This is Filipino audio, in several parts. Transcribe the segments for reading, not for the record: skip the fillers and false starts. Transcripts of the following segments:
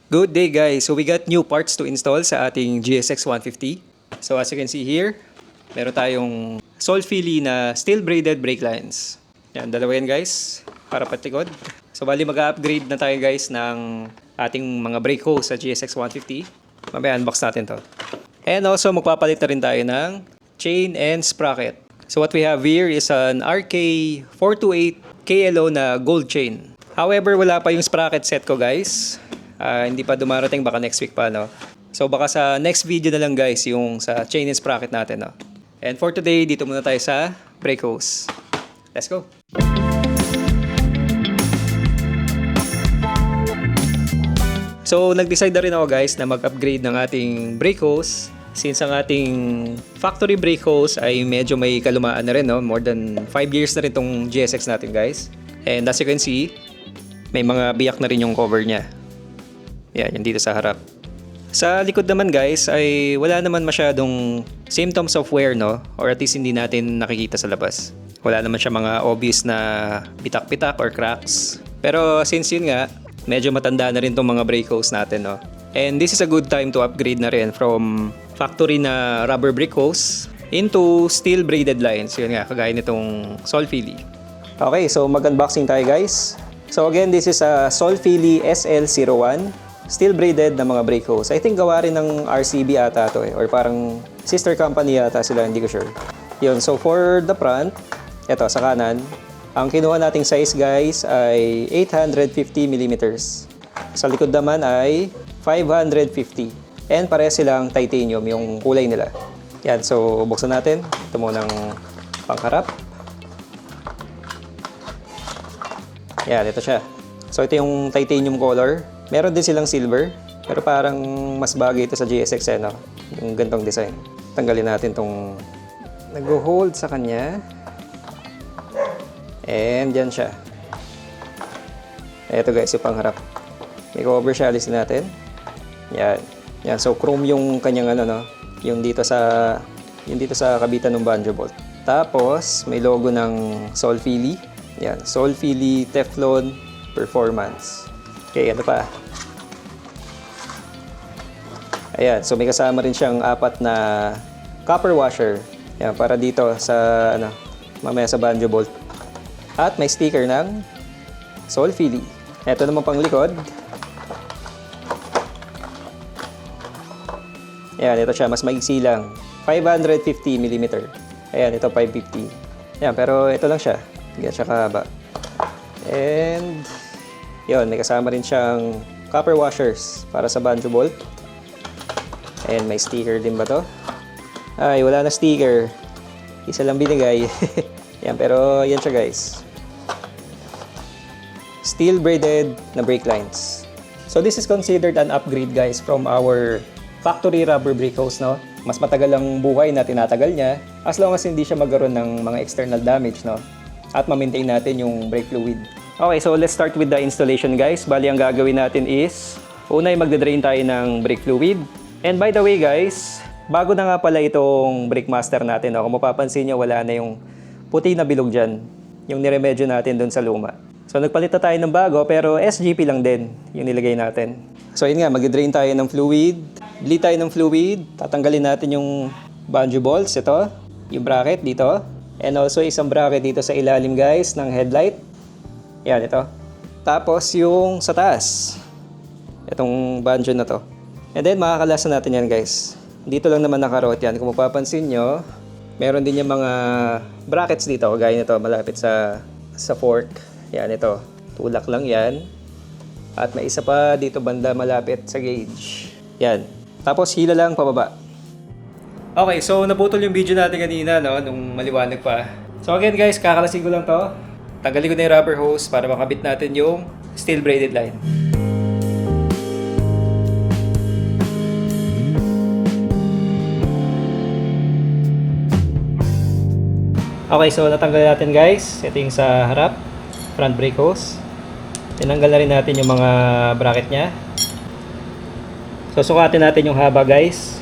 Good day guys! So we got new parts to install sa ating GSX 150. So as you can see here, meron tayong Solfili na steel braided brake lines. Yan, dalawa yan guys, para patikod. So bali mag-upgrade na tayo guys ng ating mga brake hose sa GSX 150. Mamaya unbox natin to. And also magpapalit na rin tayo ng chain and sprocket. So what we have here is an RK428 KLO na gold chain. However, wala pa yung sprocket set ko guys. Hindi pa dumarating, baka next week pa, no? So baka sa next video na lang guys yung sa chain and sprocket natin, no? And for today, dito muna tayo sa brake hose. Let's go! So nag-decide na rin ako guys na mag-upgrade ng ating brake hose, since ang ating factory brake hose ay medyo may kalumaan na rin, no? More than 5 years na rin tong GSX natin guys. And as you can see, may mga biyak na rin yung cover niya. Yan, yan dito sa harap. Sa likod naman guys ay wala naman masyadong symptoms of wear, no? Or at least hindi natin nakikita sa labas. Wala naman siya mga obvious na pitak-pitak or cracks. Pero since yun nga, medyo matanda na rin tong mga brake hose natin, no? And this is a good time to upgrade na rin from factory na rubber brake hose into steel braided lines. Yun nga, kagaya nitong Solfili. Okay, so mag-unboxing tayo guys. So again, this is a Solfili SL01. Steel braided na mga brake hose. I think gawa rin ng RCB ata to eh. Or parang sister company yata sila, hindi ko sure. Yun, so for the front, eto sa kanan, ang kinuha nating size guys ay 850mm. Sa likod naman ay 550. And pare silang titanium yung kulay nila. Yan, so buksan natin. Ito muna ng pangharap. Yan, ito siya. So ito yung titanium color. Meron din silang silver, pero parang mas bagay ito sa GSX, no? Yung gantong design. Tanggalin natin tong nag-hold sa kanya. And yan siya. Ito guys, yung pangharap. May cover siya, alisin natin. Yan. Yan, so chrome yung kanyang ano, no? Yung dito sa kabitan ng banjo bolt. Tapos, may logo ng Solfili. Yan, Solfili Teflon Performance. Okay, ano pa? Ayan, so may kasama rin siyang 4 na copper washer. Ayan, para dito sa, mamaya sa banjo bolt. At may sticker ng Solfili. Ito naman pang likod. Ayan, ito siya, mas maigsi lang. 550mm. Ayan, ito 550. Ayan, pero ito lang siya. Hindi siya kahaba. And yun, may kasama rin siyang copper washers para sa banjo bolt. And may sticker din ba to? Ay, wala na sticker. Isa lang binigay. Yan, pero yan siya guys. Steel braided na brake lines. So this is considered an upgrade guys from our factory rubber brake hose, no? Mas matagal ang buhay na tinatagal niya as long as hindi siya magkaroon ng mga external damage, no? At ma-maintain natin yung brake fluid. Okay, so let's start with the installation guys. Bali, ang gagawin natin is, una ay magde-drain tayo ng brake fluid. And by the way guys, bago na nga pala itong brake master natin. No? Kung mapapansin nyo, wala na yung puti na bilog dyan. Yung niremedyo natin dun sa luma. So nagpalit na tayo ng bago, pero SGP lang din yung nilagay natin. So yun nga, magde-drain tayo ng fluid. Bleed tayo ng fluid. Tatanggalin natin yung banjo bolts. Ito, yung bracket dito. And also isang bracket dito sa ilalim guys ng headlight. Yan, ito. Tapos yung sa taas. Itong banjo na to. And then makakalasa natin yan guys. Dito lang naman nakarot yan. Kung mapapansin nyo, meron din yung mga brackets dito. Gaya nito, malapit sa fork. Yan, ito. Tulak lang yan. At may isa pa dito banda malapit sa gauge. Yan. Tapos hila lang pababa. Okay, so naputol yung video natin kanina, no? Nung maliwanag pa. So again guys, kakalasin ko lang to. Tanggalin ko na yung rubber hose para makabit natin yung steel braided line. Okay, so natanggal natin guys. Ito yung sa harap, front brake hose. Tinanggal na rin natin yung mga bracket nya. So sukatin natin yung haba guys.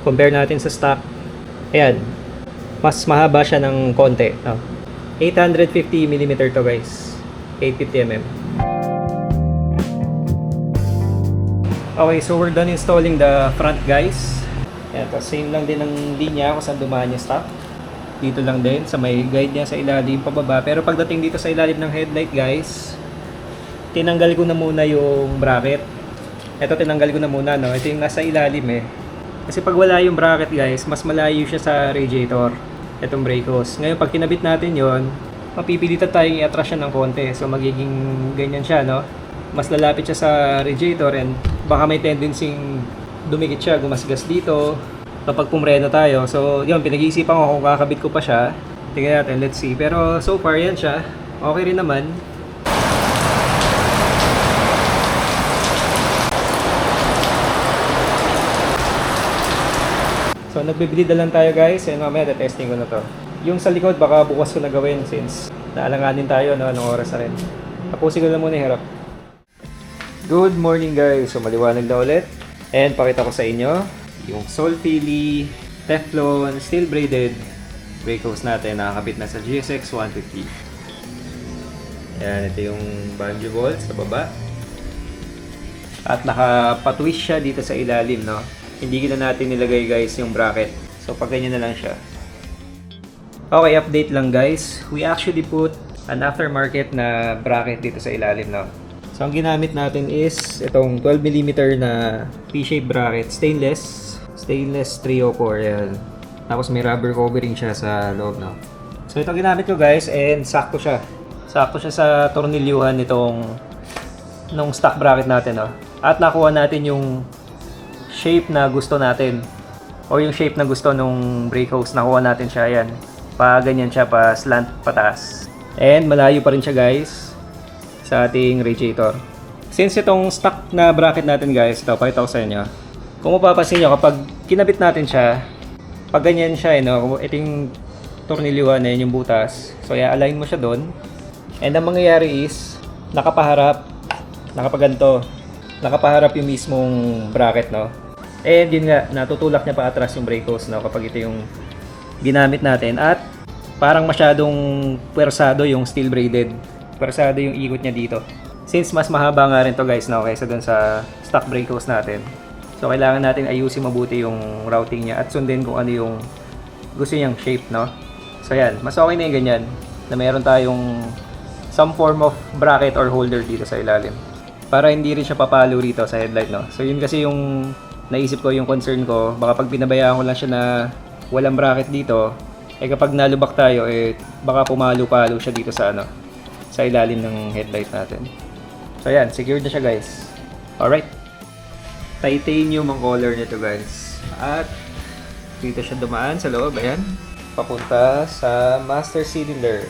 Compare natin sa stock. Ayan, mas mahaba siya ng konti, no? 850mm to guys. 850mm. Okay, so we're done installing the front guys. Yan, tapos same lang din ang linya kung saan dumaan yung stock. Dito lang din sa may guide niya sa ilalim pababa. Pero pagdating dito sa ilalim ng headlight guys, tinanggal ko na muna yung bracket. Ito tinanggal ko na muna, no. Ito yung nasa ilalim eh. Kasi pag wala yung bracket guys, mas malayo siya sa radiator. Itong brake hose. Ngayon pag kinabit natin yon, mapipilitan tayong i-atras siya ng konti. So magiging ganyan siya, no. Mas lalapit siya sa radiator and baka may tendency dumikit siya, gumasgas dito kapag pumreno tayo. So yun, pinag-iisipan ko kung kakabit ko pa siya. Tingnan natin, let's see. Pero so far yan siya, okay rin naman. So nagbibilid na lang tayo guys, and mamaya testing ko na to. Yung sa likod baka bukas ko na gawin since naalanganin tayo, no, anong oras na rin. Tapusin ko na muna hirap. Good morning guys! So maliwanag na ulit. And pakita ko sa inyo yung Solfili Teflon steel braided brake hose natin. Nakakabit na sa GSX 150. Ayan, ito yung bungee bolt sa baba. At nakapatwist siya dito sa ilalim, no? Hindi na natin nilagay guys yung bracket. So pag ganyan na lang siya. Okay, update lang guys. We actually put an aftermarket na bracket dito sa ilalim, no? So ang ginamit natin is itong 12mm na P-shape bracket, stainless 304 yan. Tapos may rubber covering siya sa loob, no. So ito ginamit ko guys, and sakto siya. Sakto siya sa tornilyuhan nung stock bracket natin, no. At nakuha natin yung shape na gusto natin o yung shape na gusto nung brake hose. Nakuha natin siya, yan. Pa ganyan siya, pa slant pataas. And malayo pa rin siya guys sa ating radiator. Since itong stock na bracket natin guys, ito, pakita ko sa inyo. Kung mapapansin nyo, kapag kinabit natin siya, pag ganyan siya, no, ito yung tornilyuhan na yun, yung butas. So, i-align mo siya doon. And ang mangyayari is, nakapaharap yung mismong bracket, no. And yun nga, natutulak niya pa atras yung brake hose, no, kapag ito yung ginamit natin. At parang masyadong pwersado yung steel braided. Pwersado yung ikot niya dito. Since mas mahaba nga rin to guys, no, kaysa dun sa stock brake hose natin. So kailangan natin ayusin mabuti yung routing niya at sundin kung ano yung gusto niyang shape, no. So yan, mas okay na yung ganyan na meron tayong some form of bracket or holder dito sa ilalim. Para hindi rin siya papalo rito sa headlight, no. So yun kasi yung naisip ko, yung concern ko, baka pag pinabayaan ko lang siya na walang bracket dito, eh kapag nalubak tayo, eh baka pumalo-palo siya dito sa ano, sa ilalim ng headlight natin. So yan, secured na siya guys. Alright. Titanium ang color nito guys. At dito siya dumaan sa loob, ayan. Papunta sa master cylinder.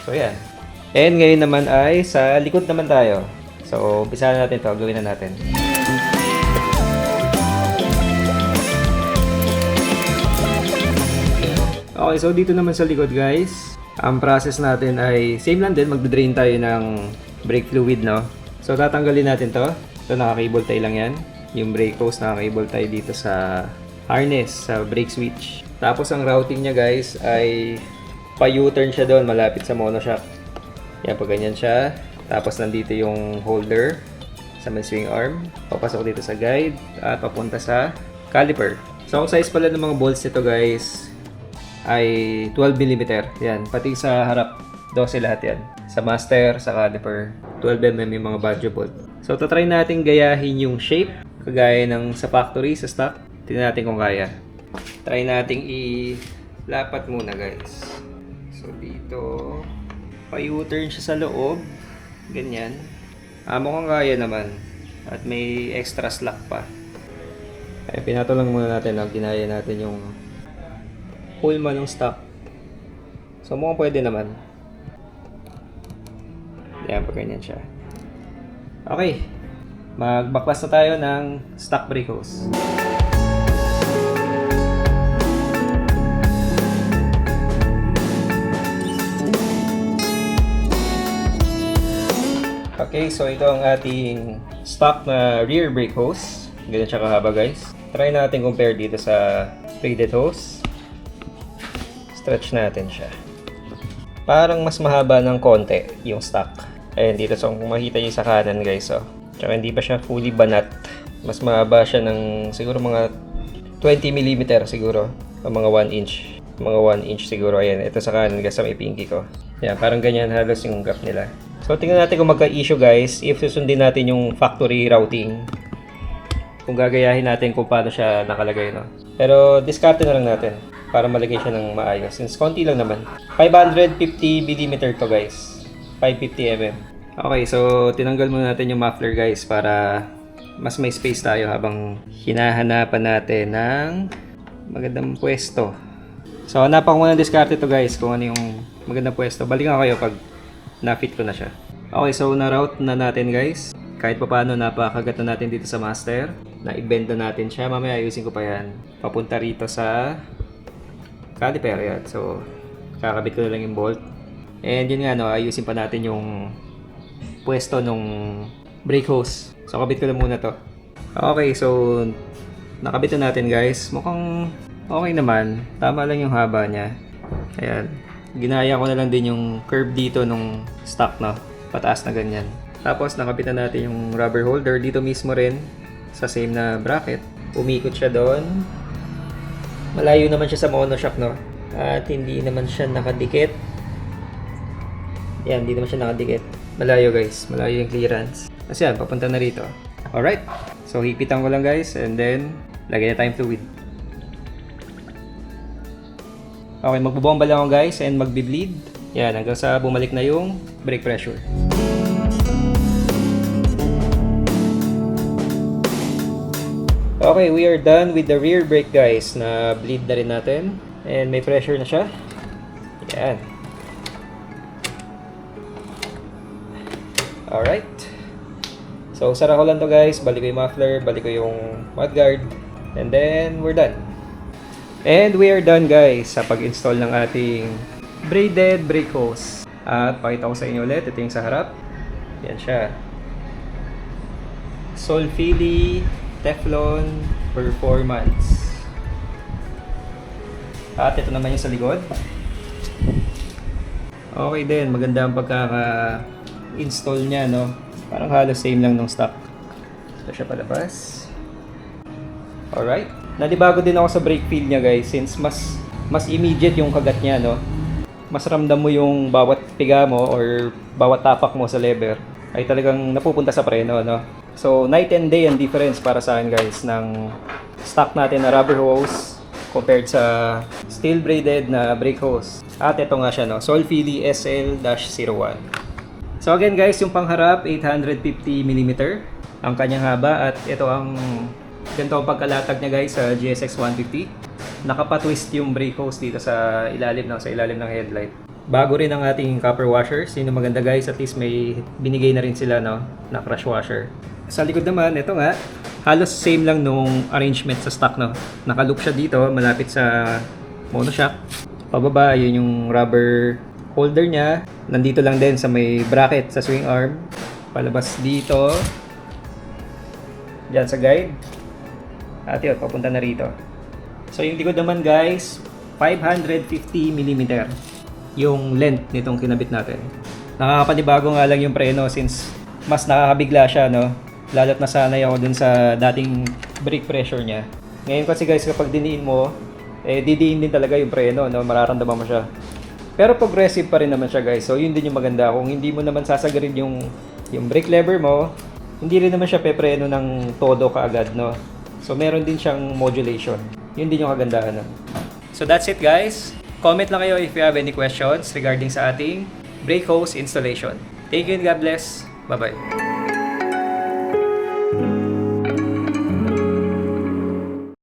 So yan. And ngayon naman ay sa likod naman tayo. So umpisa na natin ito, gawin na natin. Okay, so dito naman sa likod guys, ang process natin ay same lang din, magda-drain tayo ng brake fluid, no. So tatanggalin natin to. So naka-cable tie lang yan. Yung brake hose, naka-cable tie dito sa harness, sa brake switch. Tapos ang routing niya guys ay pa-U-turn siya doon malapit sa monoshock. Yan, pag ganyan siya. Tapos nandito yung holder sa may swing arm. Papasok dito sa guide at papunta sa caliper. So ang size pala ng mga bolts nito guys ay 12mm. Yan, pati sa harap 12 lahat yan. Sa master, sa caliper, 12mm yung mga budget bolt. So tatry natin gayahin yung shape kagaya ng sa factory, sa stock. Tingnan natin kung kaya. Try nating ilapat muna guys. So dito, pa-U-turn siya sa loob. Ganyan. Mukhang kaya naman. At may extra slack pa. Ay, pinato lang muna natin ang ginaya natin yung Pullman ng stock. So mukhang pwede naman. Yan, pag ganyan siya. Okay. Magbaklas na tayo ng stock brake hose. Okay, so ito ang ating stock na rear brake hose. Ganyan siya kahaba guys. Try natin compare dito sa braided hose. Stretch natin siya. Parang mas mahaba ng konti yung stock. Ayan dito, so kung makita nyo sa kanan guys, oh. Tsaka hindi pa siya fully banat. Mas mahaba siya ng siguro mga 20 mm siguro. O mga 1 inch. Mga 1 inch siguro. Ayan, ito sa kanan sa may pinky ko. Yan, parang ganyan halos yung gap nila. So, tingnan natin kung magka-issue guys if susundin natin yung factory routing. Kung gagayahin natin kung paano siya nakalagay, no? Pero, diskarte na lang natin para malagay siya ng maayos. Since konti lang naman. 550mm to guys. 550mm. Okay, so tinanggal muna natin yung muffler guys para mas may space tayo habang hinahanapan natin ng magandang pwesto. So, hanapan ko muna diskarte to guys kung ano yung magandang pwesto. Balikan kayo pag na-fit ko na siya. Okay, so na-route na natin guys. Kahit pa paano napakagat na natin dito sa master. Na-bend na natin siya. Mamaya ayusin ko pa yan. Papunta rito sa caliper yan. So, kakabit ko na lang yung bolt. And yun nga, no, ayusin pa natin yung pwesto nung brake hose. So, kabit ko na muna to. Okay, so nakabit na natin guys. Mukhang okay naman. Tama lang yung haba niya. Ayan. Ginaya ko na lang din yung curve dito nung stock, no? Pataas na ganyan. Tapos nakabit na natin yung rubber holder dito mismo rin sa same na bracket. Umikot siya doon. Malayo naman siya sa monoshock, no? At hindi naman siya nakadikit. Yan, hindi naman siya nakadikit. Malayo guys, malayo yung clearance. Kasi yan, papunta na rito. Alright, so hipitan ko lang guys and then lagay na tayong fluid. Okay, magbubomba lang ako guys and magbi-bleed. Yan, hanggang sa bumalik na yung brake pressure. Okay, we are done with the rear brake guys. Na bleed na rin natin. And may pressure na siya. Yan. Alright. So, sara ko lang to guys. Balik ko yung muffler, balik ko yung mudguard. And then, we're done. And we are done guys sa pag-install ng ating braided brake hose. At pakita ko sa inyo ulit. Ito yung sa harap. Yan siya. Solfili Teflon Performance. At ito naman yung sa likod. Okay din. Maganda ang pagkaka-install niya, no? Parang halos same lang nung stock. Ito siya palabas. Alright. Nalibago din ako sa brake feel niya guys since mas immediate yung kagat niya, no? Mas ramdam mo yung bawat piga mo or bawat tapak mo sa lever ay talagang napupunta sa preno, no? So, night and day ang difference para sa akin guys ng stock natin na rubber hose compared sa steel braided na brake hose. At ito nga siya, no? Solfili SL-01. So again guys, yung pangharap 850mm ang kanyang haba at ito ang ganito ang pagkalatag niya guys sa GSX 150. Nakapa-twist yung brake hose dito sa ilalim ng headlight. Bago rin ang ating copper washer. Sino maganda guys, at least may binigay na rin sila, no, na crush washer. Sa likod naman, ito nga, halos same lang nung arrangement sa stock, no. Naka-loop siya dito malapit sa monoshock. Pababa, yun yung rubber holder niya. Nandito lang din sa may bracket sa swing arm. Palabas dito. Diyan sa guide. At yun, papunta na rito. So yung likod naman guys, 550mm yung length nitong kinabit natin. Nakakapanibago nga lang yung preno since mas nakakabigla siya, no? Lalo't nasanay ako dun sa dating brake pressure niya. Ngayon kasi guys, kapag diniin mo, didiin din talaga yung preno, no? Mararamdaman mo siya. Pero progressive pa rin naman siya guys. So yun din yung maganda. Kung hindi mo naman sasagarin yung brake lever mo, hindi rin naman siya pepreno ng todo kaagad, no? So meron din siyang modulation. Yun din yung kagandahan. No? So that's it guys. Comment lang kayo if you have any questions regarding sa ating brake hose installation. Thank you and God bless. Bye-bye.